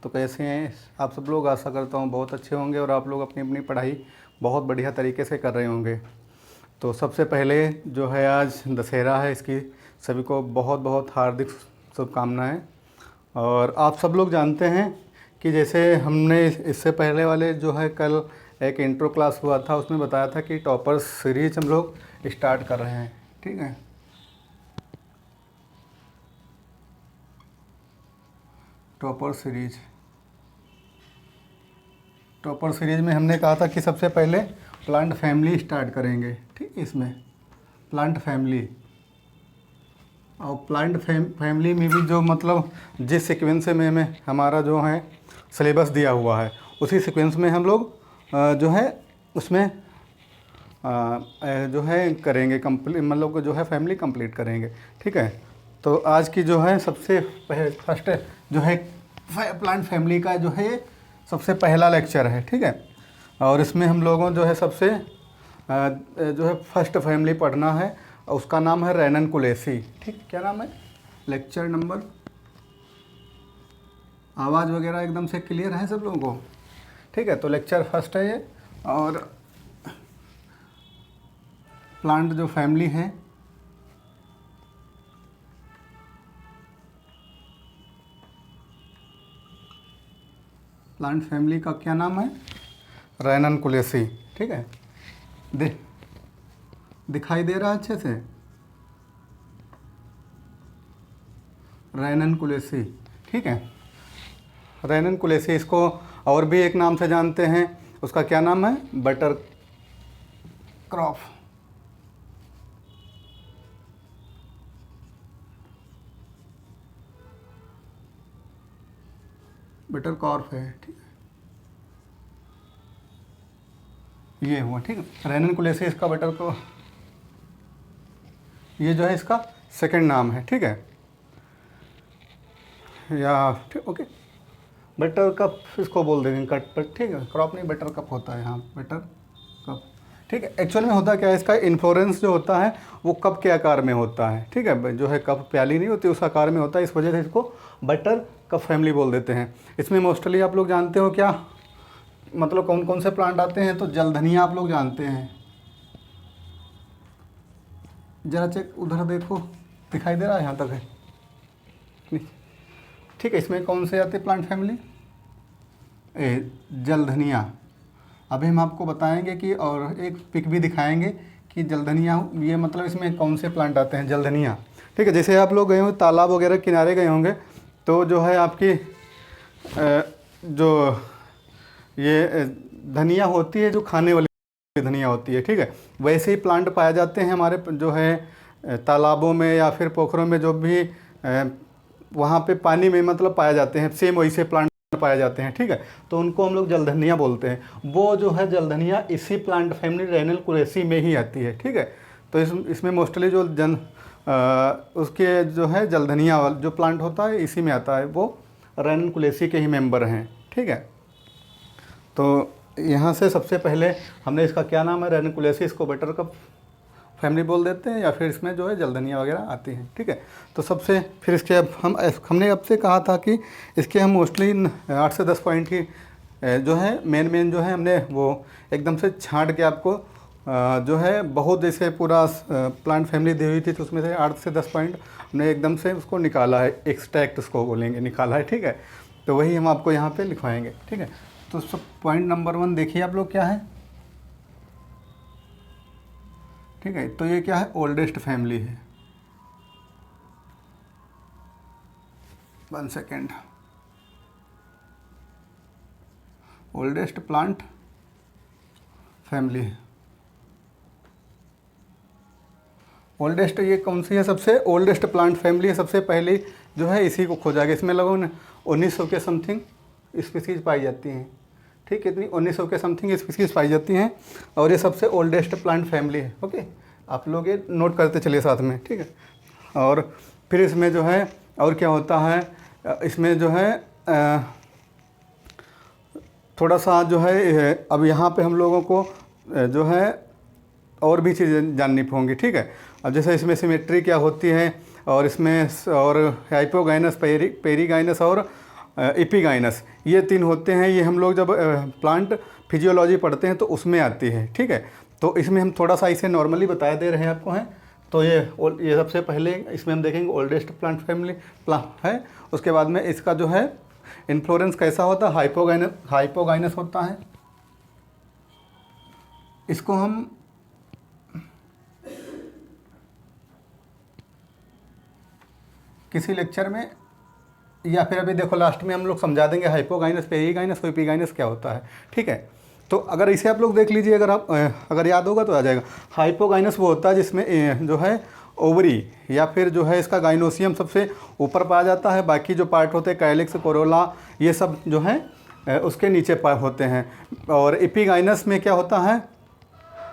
तो कैसे हैं आप सब लोग? आशा करता हूँ बहुत अच्छे होंगे और आप लोग अपनी अपनी पढ़ाई बहुत बढ़िया तरीके से कर रहे होंगे। तो सबसे पहले जो है आज दशहरा है, इसकी सभी को बहुत बहुत हार्दिक शुभकामनाएं। और आप सब लोग जानते हैं कि जैसे हमने इससे पहले वाले जो है कल एक इंट्रो क्लास हुआ था, उसमें बताया था कि टॉपर्स सीरीज हम लोग स्टार्ट कर रहे हैं। ठीक है, टॉपर सीरीज में हमने कहा था कि सबसे पहले प्लांट फैमिली स्टार्ट करेंगे। ठीक है, इसमें प्लांट फैमिली और प्लांट फैमिली में भी जो मतलब जिस सीक्वेंस में हमें हमारा जो है सिलेबस दिया हुआ है उसी सीक्वेंस में हम लोग जो है उसमें जो है करेंगे कंप्लीट, मतलब जो है फैमिली कंप्लीट करेंगे। ठीक है, तो आज की जो है सबसे फर्स्ट जो है प्लांट फैमिली का जो है सबसे पहला लेक्चर है। ठीक है, और इसमें हम लोगों जो है सबसे जो है फर्स्ट फैमिली पढ़ना है, उसका नाम है रेननकुलेसी। ठीक, क्या नाम है? लेक्चर नंबर, आवाज़ वगैरह एकदम से क्लियर है सब लोगों को? ठीक है, तो लेक्चर फर्स्ट है ये। और प्लांट जो फैमिली है प्लांट फैमिली का क्या नाम है? रेननकुलेसी। ठीक है, दिखाई दे रहा है अच्छे से? रेननकुलेसी। ठीक है, रेननकुलेसी, इसको और भी एक नाम से जानते हैं, उसका क्या नाम है? Butter crop. बटर कॉर्प है। ठीक है, ये हुआ। ठीक है, रेननकुलेसी इसका बटर को, ये जो है इसका सेकंड नाम है। ठीक है, या ठीक, ओके, बटर कप इसको बोल देंगे, कट पर। ठीक है, क्रॉप नहीं, बटर कप होता है यहाँ, बटर कप। ठीक है, एक्चुअल में होता क्या है, इसका इन्फ्लोरेंस जो होता है वो कप के आकार में होता है। ठीक है, जो है कप प्याली नहीं होती उस आकार में होता है, इस वजह से इसको बटर कप फैमिली बोल देते हैं। इसमें मोस्टली आप लोग जानते हो क्या मतलब कौन कौन से प्लांट आते हैं? तो जलधनिया आप लोग जानते हैं, जरा चेक उधर देखो, दिखाई दे रहा है यहाँ तक है? ठीक है, इसमें कौन से आते हैं प्लांट फैमिली? जलधनिया। अभी हम आपको बताएंगे कि, और एक पिक भी दिखाएंगे कि जलधनिया ये मतलब इसमें कौन से प्लांट आते हैं, जलधनिया। ठीक है, जैसे आप लोग गए होंगे तालाब वगैरह किनारे गए होंगे तो जो है आपकी जो ये धनिया होती है, जो खाने वाली धनिया होती है। ठीक है, वैसे ही प्लांट पाए जाते हैं हमारे जो है तालाबों में या फिर पोखरों में, जो भी वहाँ पे पानी में मतलब पाए जाते हैं, सेम वैसे प्लांट पाए जाते हैं। ठीक है, तो उनको हम लोग जलधनिया बोलते हैं। वो जो है जलधनिया इसी प्लांट फैमिली रेननकुलेसी में ही आती है। ठीक है, तो इसमें मोस्टली जो उसके जो है जलधनिया वाला जो प्लांट होता है इसी में आता है, वो रेननकुलेसी के ही मेंबर हैं। ठीक है, तो यहाँ से सबसे पहले हमने इसका क्या नाम है, रेननकुलेसी, इसको बटर कप फैमिली बोल देते हैं, या फिर इसमें जो है जलधनिया वगैरह आती हैं। ठीक है, तो सबसे फिर इसके अब हमने अब से कहा था कि इसके हम मोस्टली 8 से 10 पॉइंट की जो है मेन जो है हमने वो एकदम से छांट के आपको जो है बहुत जैसे पूरा प्लांट फैमिली दी हुई थी, तो उसमें से 8 से 10 पॉइंट हमने एकदम से उसको निकाला है, एक्सट्रैक्ट उसको बोलेंगे, निकाला है। ठीक है, तो वही हम आपको यहाँ पे लिखवाएंगे। ठीक है, तो सब पॉइंट नंबर 1 देखिए आप लोग क्या है। ठीक है, तो ये क्या है? ओल्डेस्ट फैमिली है। 1 सेकेंड, ओल्डेस्ट प्लांट फैमिली है। ओल्डेस्ट ये कौन सी है? सबसे ओल्डेस्ट प्लांट फैमिली है, सबसे पहले जो है इसी को खोजा गया। इसमें लगभग 1900 के समथिंग स्पीसीज पाई जाती हैं। ठीक, कितनी? 1900 के समथिंग स्पीसीज पाई जाती हैं, और ये सबसे ओल्डेस्ट प्लांट फैमिली है। ओके, आप लोग ये नोट करते चलिए साथ में। ठीक है, और फिर इसमें जो है और क्या होता है, इसमें जो है थोड़ा सा जो है अब यहाँ पे हम लोगों को जो है और भी चीज़ें जाननी होंगी। ठीक है, अब जैसे इसमें सिमेट्री क्या होती है, और इसमें और हाइपोगाइनस, पेरीगाइनस और एपिगाइनस, ये 3 होते हैं। ये हम लोग जब प्लांट फिजियोलॉजी पढ़ते हैं तो उसमें आती है, ठीक है। तो इसमें हम थोड़ा सा इसे नॉर्मली बता दे रहे हैं आपको हैं। तो ये सबसे पहले इसमें हम देखेंगे ओल्डेस्ट प्लांट फैमिली प्लांट है। उसके बाद में इसका जो है इन्फ्लोरेंस कैसा होता है, हाइपोगाइनस होता है। इसको हम किसी लेक्चर में या फिर अभी देखो लास्ट में हम लोग समझा देंगे हाइपोगाइनस, पेरिगाइनस, एपिगाइनस क्या होता है, ठीक है। तो अगर इसे आप लोग देख लीजिए, अगर याद होगा तो आ जाएगा। हाइपोगाइनस वो होता है जिसमें जो है ओवरी या फिर जो है इसका गाइनोसियम सबसे ऊपर पाया जाता है, बाकी जो पार्ट होते हैं कैलिक्स, कोरोला, ये सब जो है उसके नीचे होते हैं। और एपिगाइनस में क्या होता है,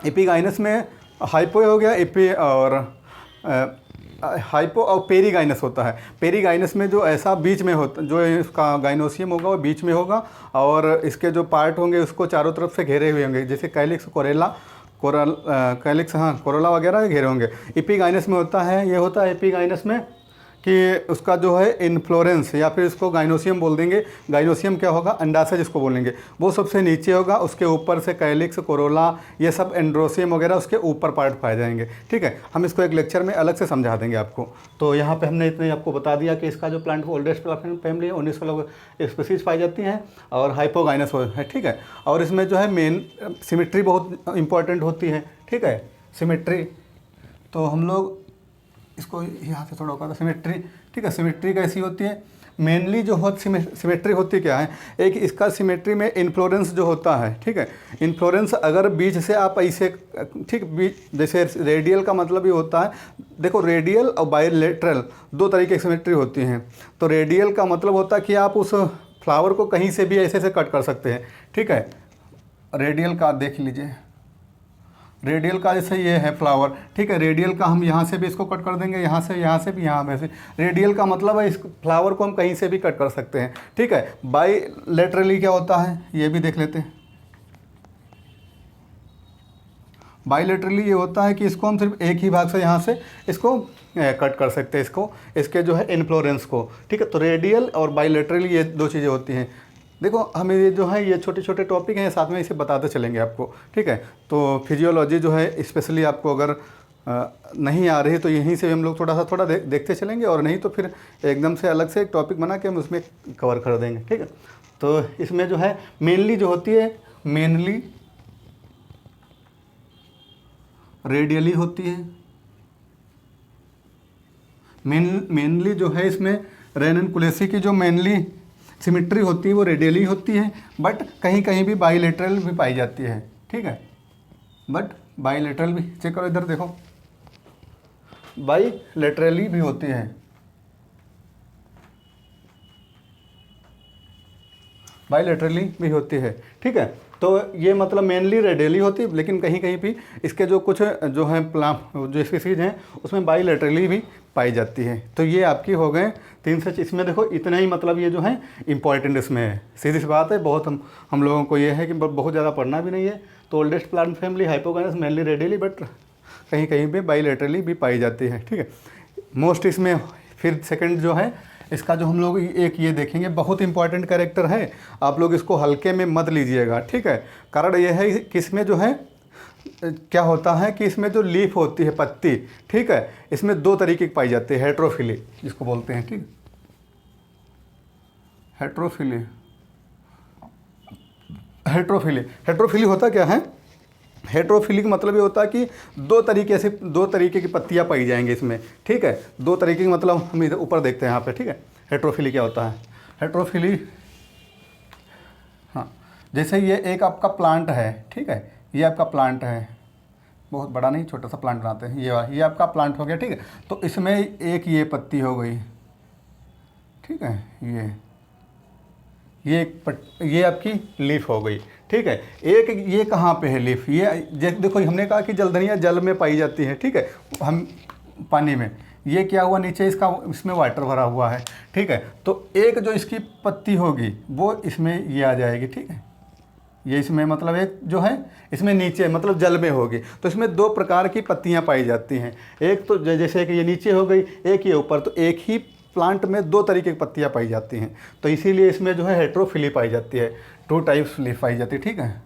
एपिगाइनस में हाइपो हो गया, एपी और हाइपो और पेरिगाइनस होता है। पेरिगाइनस में जो ऐसा बीच में होता, जो इसका गाइनोसियम होगा वो बीच में होगा और इसके जो पार्ट होंगे उसको चारों तरफ से घेरे हुए होंगे, जैसे कैलिक्स, कैलिक्स, हाँ, कोरोला वगैरह घेरे होंगे। एपिगाइनस में होता है, ये होता है एपिगाइनस में कि उसका जो है इन्फ्लोरेंस या फिर इसको गाइनोसियम बोल देंगे। गाइनोसियम क्या होगा, अंडाशय जिसको बोलेंगे, वो सबसे नीचे होगा। उसके ऊपर से कैलिक्स, कोरोला, ये सब एंड्रोसियम वगैरह उसके ऊपर पार्ट पाए जाएंगे, ठीक है। हम इसको एक लेक्चर में अलग से समझा देंगे आपको। तो यहाँ पे हमने इतने आपको बता दिया कि इसका जो प्लांट ओल्डेस्ट प्लांट फैमिली है 19 स्पीसीज पाई जाती हैं और हाइपोगाइनस है, ठीक है। और इसमें जो है मेन सिमेट्री बहुत इंपॉर्टेंट होती है, ठीक है, सिमेट्री। तो हम लोग इसको यहाँ से थोड़ा होगा सिमेट्री, ठीक है। सिमेट्री कैसी होती है, मेनली जो सिमेट्री होती क्या है, एक इसका सिमेट्री में इन्फ्लोरेंस जो होता है, ठीक है। इन्फ्लोरेंस अगर बीच से आप ऐसे, ठीक, बीच जैसे रेडियल का मतलब ये होता है, देखो रेडियल और बायलैटरल 2 तरीके की सिमेट्री होती हैं। तो रेडियल का मतलब होता है कि आप उस फ्लावर को कहीं से भी ऐसे से कट कर सकते हैं, ठीक है। रेडियल का देख लीजिए, रेडियल का जैसे ये है फ्लावर, ठीक है। रेडियल का हम यहाँ से भी इसको कट कर देंगे, यहाँ से भी, यहाँ से। रेडियल का मतलब है इस फ्लावर को हम कहीं से भी कट कर सकते हैं, ठीक है। बाईलैटरली क्या होता है ये भी देख लेते हैं। बाईलैटरली ये होता है कि इसको हम सिर्फ एक ही भाग से यहाँ से इसको कट कर सकते हैं, इसके जो है इन्फ्लोरेंस को, ठीक है। तो रेडियल और बाईलैटरली ये 2 चीज़ें होती हैं। देखो हमें ये जो है ये छोटे छोटे टॉपिक हैं, साथ में इसे बताते चलेंगे आपको, ठीक है। तो फिजियोलॉजी जो है स्पेशली आपको अगर नहीं आ रही तो यहीं से हम लोग थोड़ा देखते चलेंगे, और नहीं तो फिर एकदम से अलग से एक टॉपिक बना के हम उसमें कवर कर देंगे, ठीक है। तो इसमें जो है मेनली जो होती है, मेनली रेडियली होती है। मेनली जो है इसमें रेनन-कुलेसी की जो मेनली सिमेट्री होती है वो रेडियली होती है, बट कहीं कहीं भी बाईलैटरल भी पाई जाती है, ठीक है। बट बाईलैटरल भी, चेक करो इधर देखो, बाईलैटरली भी होती है, बाईलैटरली भी होती है, ठीक है। तो ये मतलब मेनली रेडियली होती है, लेकिन कहीं कहीं भी इसके जो कुछ जो है जो स्पीसीज हैं उसमें बाईलैटरली भी पाई जाती है। तो ये आपकी हो गए 3 से, इसमें देखो इतना ही मतलब ये जो है इंपॉर्टेंट इसमें है, सीधी सी बात है। बहुत हम लोगों को ये है कि बहुत ज़्यादा पढ़ना भी नहीं है। तो oldest plant family hypogynous mainly radially, but कहीं कहीं पे बाईलैटरली भी पाई जाती है, ठीक है। मोस्ट इसमें फिर सेकंड जो है इसका जो हम लोग एक ये देखेंगे, बहुत इंपॉर्टेंट कैरेक्टर है, आप लोग इसको हल्के में मत लीजिएगा, ठीक है। कारण यह है कि इसमें जो है क्या होता है कि इसमें जो लीफ होती है, पत्ती, ठीक है, इसमें 2 तरीके की पाई जाती है, हेट्रोफिली जिसको बोलते हैं, ठीक। हेट्रोफिली होता क्या है, हेट्रोफिली का मतलब ये होता है कि 2 तरीके की पत्तियां पाई जाएंगी इसमें, ठीक है। 2 तरीके की मतलब हम इधर ऊपर देखते हैं यहाँ पे, ठीक है। हेट्रोफिली क्या होता है, हेट्रोफिली, हाँ, जैसे ये एक आपका प्लांट है, ठीक है, ये आपका प्लांट है, बहुत बड़ा नहीं, छोटा सा प्लांट बनाते हैं, ये आपका प्लांट हो गया, ठीक है। तो इसमें एक ये पत्ती हो गई, ठीक है, ये आपकी लीफ हो गई, ठीक है। एक ये कहाँ पे है लीफ, ये देखो हमने कहा कि जलधनिया जल में पाई जाती है, ठीक है, हम पानी में, ये क्या हुआ नीचे इसमें वाटर भरा हुआ है, ठीक है। तो एक जो इसकी पत्ती होगी वो इसमें ये आ जाएगी, ठीक है, ये इसमें मतलब एक जो है इसमें नीचे मतलब जल में होगी। तो इसमें 2 प्रकार की पत्तियां पाई जाती हैं, एक तो जैसे कि ये नीचे हो गई, एक ये ऊपर। तो एक ही प्लांट में 2 तरीके की पत्तियाँ पाई जाती हैं, तो इसीलिए इसमें जो है हेट्रोफिली पाई जाती है, 2 टाइप्स लीफ पाई जाती है, ठीक है।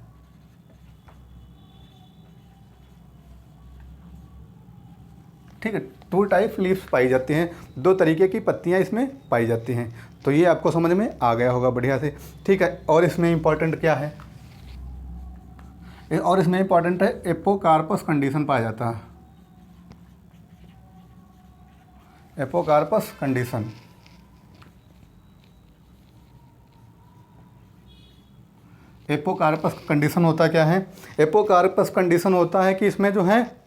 ठीक है, 2 टाइप लीव्स पाई जाती हैं, 2 तरीके की पत्तियां इसमें पाई जाती हैं। तो ये आपको समझ में आ गया होगा बढ़िया से, ठीक है। और इसमें इंपॉर्टेंट क्या है, और इसमें इंपॉर्टेंट है एपोकार्पस कंडीशन पाया जाता है, एपोकार्पस कंडीशन। एपोकार्पस कंडीशन होता क्या है, एपोकार्पस कंडीशन होता है कि इसमें जो है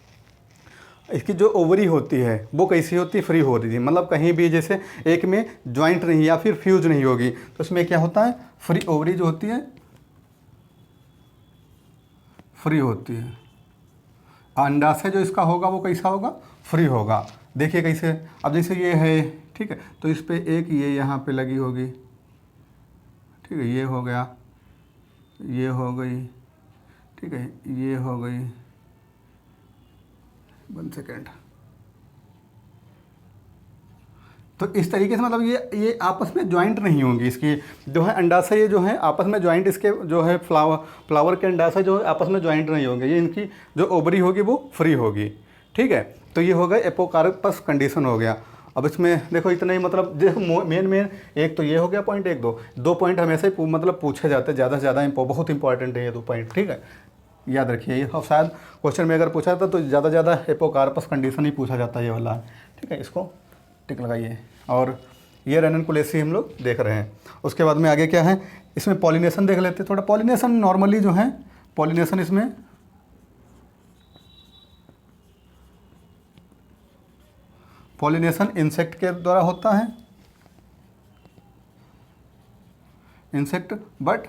इसकी जो ओवरी होती है वो कैसी होती है, फ्री हो रही थी, मतलब कहीं भी जैसे एक में ज्वाइंट नहीं या फिर फ्यूज नहीं होगी, तो इसमें क्या होता है, फ्री ओवरी जो होती है फ्री होती है। अंडाशय जो इसका होगा वो कैसा होगा, फ्री होगा। देखिए कैसे, अब जैसे ये है, ठीक है, तो इस पे एक ये यहाँ पे लगी होगी, ठीक है, ये हो गया, ये हो गई, ठीक है, ये हो गई, 1 सेकेंड। तो इस तरीके से मतलब ये आपस में ज्वाइंट नहीं होंगी, इसकी जो है अंडाशय ये जो है आपस में ज्वाइंट, इसके जो है फ्लावर के अंडाशय जो है आपस में ज्वाइंट नहीं होंगे, ये इनकी जो ओवरी होगी वो फ्री होगी, ठीक है। तो ये हो गया एपोकार्पस कंडीशन हो गया। अब इसमें देखो इतना ही, मतलब देखो मेन एक तो ये हो गया पॉइंट, एक दो पॉइंट हमेशा ही मतलब पूछे जाते हैं, ज़्यादा से ज़्यादा बहुत इंपॉर्टेंट है ये 2 पॉइंट, ठीक है, याद रखिए। ये शायद क्वेश्चन में अगर पूछा था तो ज़्यादा एपोकार्पस कंडीशन ही पूछा जाता है, ये वाला, ठीक है। इसको टिक लगाइए। और ये रेननकुलेसी हम लोग देख रहे हैं। उसके बाद में आगे क्या है, इसमें पॉलिनेशन देख लेते हैं थोड़ा। पॉलिनेशन नॉर्मली जो है, पॉलिनेशन इसमें पॉलिनेशन इंसेक्ट के द्वारा होता है, इंसेक्ट, बट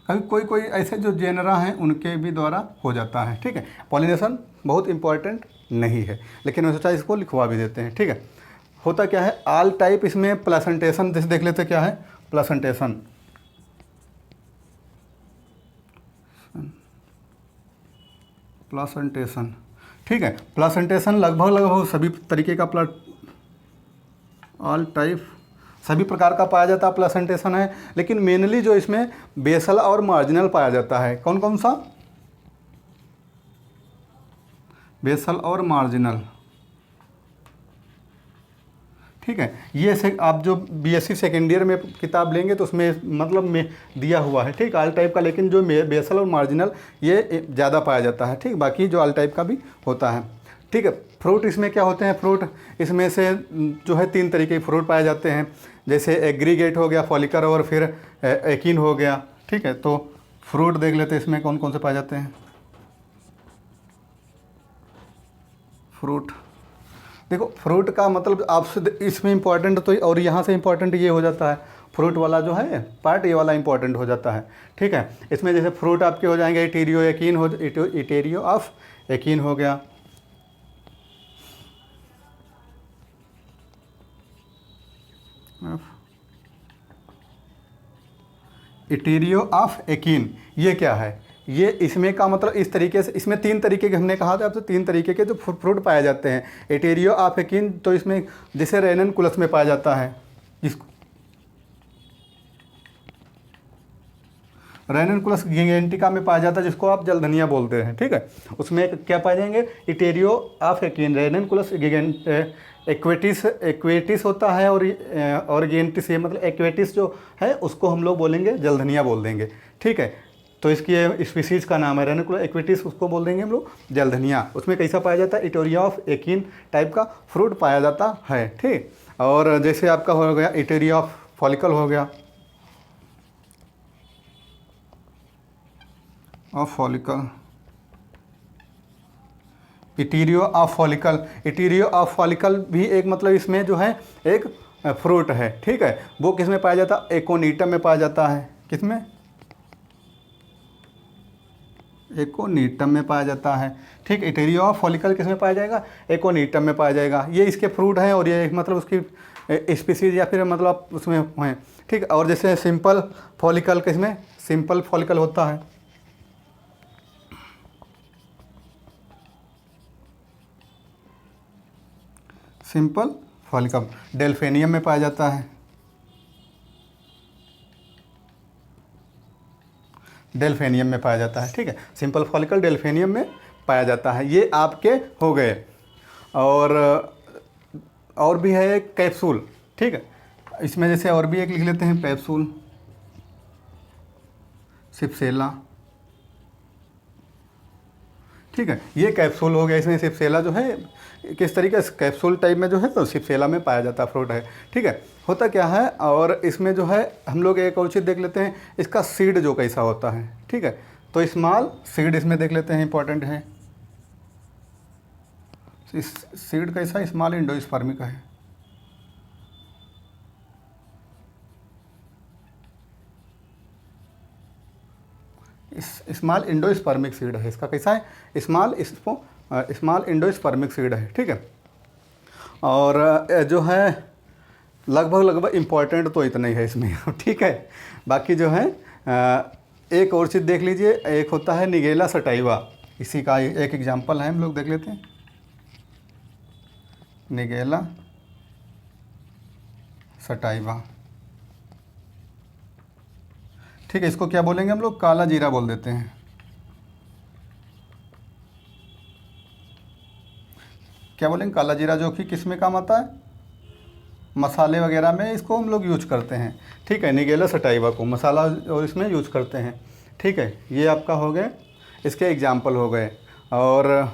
कभी कोई ऐसे जो जेनरा हैं उनके भी द्वारा हो जाता है, ठीक है। पॉलिनेशन बहुत इंपॉर्टेंट नहीं है, लेकिन मैं सोचा इसको लिखवा भी देते हैं, ठीक है। होता क्या है, आल टाइप इसमें प्लेसेंटेशन, जैसे देख लेते क्या है, प्लेसेंटेशन, प्लेसेंटेशन, ठीक है। प्लेसेंटेशन लगभग सभी तरीके का ऑल टाइप सभी प्रकार का पाया जाता है प्लेसेंटेशन है, लेकिन मेनली जो इसमें बेसल और मार्जिनल पाया जाता है। कौन कौन सा, बेसल और मार्जिनल, ठीक है। ये से आप जो बीएससी सेकेंड ईयर में किताब लेंगे तो उसमें मतलब में दिया हुआ है, ठीक, आल टाइप का, लेकिन जो बेसल और मार्जिनल ये ज़्यादा पाया जाता है, ठीक। बाकी जो आल टाइप का भी होता है, ठीक है। फ्रूट इसमें क्या होते हैं, फ्रूट इसमें से जो है 3 तरीके के फ्रूट पाए जाते हैं, जैसे एग्रीगेट हो गया, फॉलिकर और फिर एकिन हो गया, ठीक है। तो फ्रूट देख लेते हैं इसमें कौन कौन से पाए जाते हैं। फ्रूट देखो, फ्रूट का मतलब आपसे इसमें इंपॉर्टेंट तो, और यहाँ से इंपॉर्टेंट ये हो जाता है, फ्रूट वाला जो है पार्ट ये वाला इंपॉर्टेंट हो जाता है, ठीक है। इसमें जैसे फ्रूट आपके हो जाएंगे इटेरियो ऑफ एकिन हो गया, इटेरियो ऑफ एकिन, ये क्या है, ये इसमें का मतलब इस तरीके से, इसमें 3 तरीके के हमने कहा था आपसे, 3 तरीके के जो फ्रूट पाए जाते हैं। एटेरियो ऑफ एकिन तो इसमें जैसे रेननकुलस में पाया जाता है, जिसको रेननकुलस गिगेंटिका में पाया जाता है, जिसको आप जलधनिया बोलते हैं, ठीक है। उसमें क्या पाए जाएंगे, इटेरियो ऑफ एकिन, रेननकुलस एक्वेटिस होता है, और गिगेंटिस, ये मतलब एक्वेटिस जो है उसको हम लोग बोलेंगे जलधनिया बोल देंगे, ठीक है। तो इसकी स्पीसीज़ का नाम है रेनकुलस एक्वेटिस, उसको बोल देंगे हम लोग जलधनिया। उसमें कैसा पाया जाता है, इटेरियो ऑफ एकिन टाइप का फ्रूट पाया जाता है, ठीक। और जैसे आपका हो गया इटेरियो ऑफ फॉलिकल हो गया, ऑफ फॉलिकल, इटीरियो ऑफ फॉलिकल, इटीरियो ऑफ फॉलिकल भी एक मतलब इसमें जो है एक फ्रूट है, ठीक है। वो किस में पाया जाता है, एकोनीटम में पाया जाता है, किस में, एकोनीटम में पाया जाता है, ठीक। इटेरियो ऑफ फॉलिकल किस में पाया जाएगा, एकोनीटम में पाया जाएगा। ये इसके फ्रूट हैं, और ये मतलब उसकी स्पीसीज या फिर मतलब उसमें हैं, ठीक। और जैसे सिंपल फॉलिकल, किस में, सिंपल फॉलिकल होता है, सिंपल फॉलिकम डेल्फेनियम में पाया जाता है, डेल्फेनियम में पाया जाता है, ठीक है। सिंपल फॉलिकल डेल्फेनियम में पाया जाता है। ये आपके हो गए। और भी है एक कैप्सूल, ठीक है। इसमें जैसे और भी एक लिख लेते हैं, कैप्सूल सिप्सेला, ठीक है। ये कैप्सूल हो गया। इसमें सिप्सेला जो है किस तरीके से कैप्सूल टाइप में जो है तो सिप्सेला में पाया जाता फ्रूट है, ठीक है। होता क्या है, और इसमें जो है हम लोग एक और चीज़ देख लेते हैं, इसका सीड जो कैसा होता है, ठीक है। तो स्मॉल सीड इसमें देख लेते हैं, इंपॉर्टेंट है। इस सीड कैसा, स्मॉल एंडोस्पर्मिक है। स्मॉल एंडोस्पर्मिक सीड है इसका, कैसा है, स्मॉल एंडोस्पर्मिक सीड है, ठीक है। और जो है लगभग इम्पॉर्टेंट तो इतना ही है इसमें, ठीक है। बाकी जो है एक और चीज़ देख लीजिए, एक होता है निगेला सटाइवा, इसी का एक एग्जांपल है, हम लोग देख लेते हैं। निगेला सटाइवा, ठीक है। इसको क्या बोलेंगे हम लोग, काला जीरा बोल देते हैं। क्या बोलेंगे, काला जीरा, जो कि किस में काम आता है, मसाले वगैरह में इसको हम लोग यूज करते हैं, ठीक है। निगेला सटाइवा को मसाला और इसमें यूज करते हैं, ठीक है। ये आपका हो गए, इसके एग्जाम्पल हो गए। और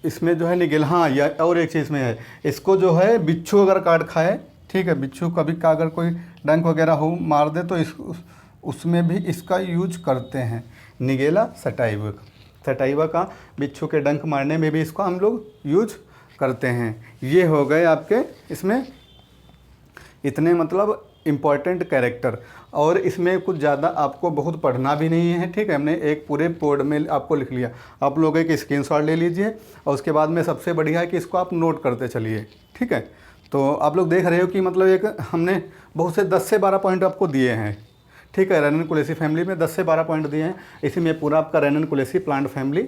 इसमें जो है निगेला, हाँ, या और एक चीज़ में है, इसको जो है बिच्छू अगर काट खाए, ठीक है, बिच्छू कभी का अगर कोई डंक वगैरह हो मार दे तो उसमें भी इसका यूज करते हैं, निगेला सटाइवा का बिच्छू के डंक मारने में भी इसको हम लोग यूज करते हैं। ये हो गए आपके इसमें इतने मतलब इम्पॉर्टेंट कैरेक्टर। और इसमें कुछ ज़्यादा आपको बहुत पढ़ना भी नहीं है, ठीक है। हमने एक पूरे बोर्ड में आपको लिख लिया, आप लोग एक स्क्रीनशॉट ले लीजिए, और उसके बाद में सबसे बढ़िया है कि इसको आप नोट करते चलिए, ठीक है। तो आप लोग देख रहे हो कि मतलब एक हमने बहुत से 10 से 12 पॉइंट आपको दिए हैं, ठीक है। रेननकुलेसी फैमिली में 10 से 12 पॉइंट दिए हैं, इसी में पूरा आपका रेननकुलेसी प्लांट फैमिली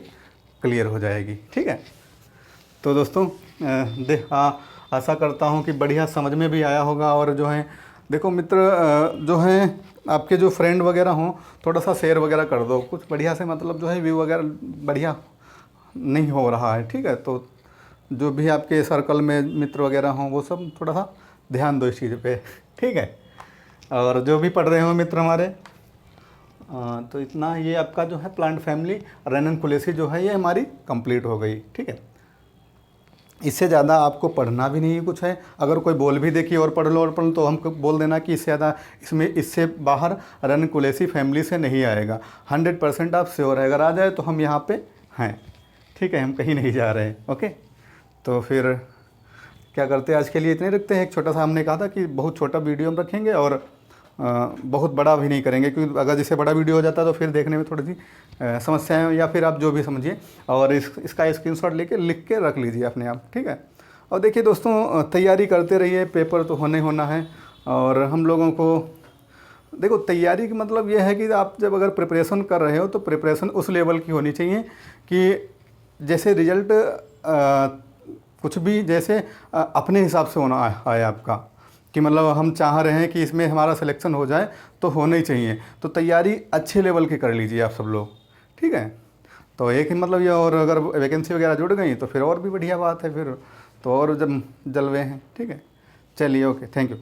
क्लियर हो जाएगी, ठीक है। तो दोस्तों आशा करता हूँ कि बढ़िया समझ में भी आया होगा। और जो है देखो मित्र, जो हैं आपके जो फ्रेंड वगैरह हों, थोड़ा सा शेयर वगैरह कर दो, कुछ बढ़िया से मतलब जो है व्यू वगैरह बढ़िया नहीं हो रहा है, ठीक है। तो जो भी आपके सर्कल में मित्र वगैरह हों वो सब थोड़ा सा ध्यान दो इस चीज़ पे, ठीक है। और जो भी पढ़ रहे हो मित्र हमारे, तो इतना, ये आपका जो है प्लांट फैमिली रेननकुलेसी जो है ये हमारी कंप्लीट हो गई, ठीक है। इससे ज़्यादा आपको पढ़ना भी नहीं कुछ है। अगर कोई बोल भी देखिए और पढ़ लो तो हमको बोल देना कि इससे ज़्यादा इससे बाहर रेननकुलेसी फैमिली से नहीं आएगा। 100% आप श्योर है, अगर आ जाए तो हम यहाँ पे हैं, ठीक है, हम कहीं नहीं जा रहे हैं, ओके। तो फिर क्या करते हैं, आज के लिए इतने रखते हैं। एक छोटा सा हमने कहा था कि बहुत छोटा वीडियो हम रखेंगे और बहुत बड़ा भी नहीं करेंगे, क्योंकि अगर जैसे बड़ा वीडियो हो जाता है तो फिर देखने में थोड़ी सी समस्याएं, या फिर आप जो भी समझिए। और इसका स्क्रीनशॉट लेके लिख के रख लीजिए अपने आप, ठीक है। और देखिए दोस्तों, तैयारी करते रहिए, पेपर तो होना है। और हम लोगों को देखो, तैयारी का मतलब ये है कि आप जब अगर प्रिपरेशन कर रहे हो तो प्रिपरेशन उस लेवल की होनी चाहिए कि जैसे रिजल्ट कुछ भी जैसे अपने हिसाब से होना है आपका, कि मतलब हम चाह रहे हैं कि इसमें हमारा सिलेक्शन हो जाए तो होना ही चाहिए। तो तैयारी अच्छे लेवल की कर लीजिए आप सब लोग, ठीक है। तो एक ही मतलब ये, और अगर वैकेंसी वगैरह जुड़ गई तो फिर और भी बढ़िया बात है, फिर तो और जब जलवे हैं, ठीक है। चलिए, ओके, थैंक यू।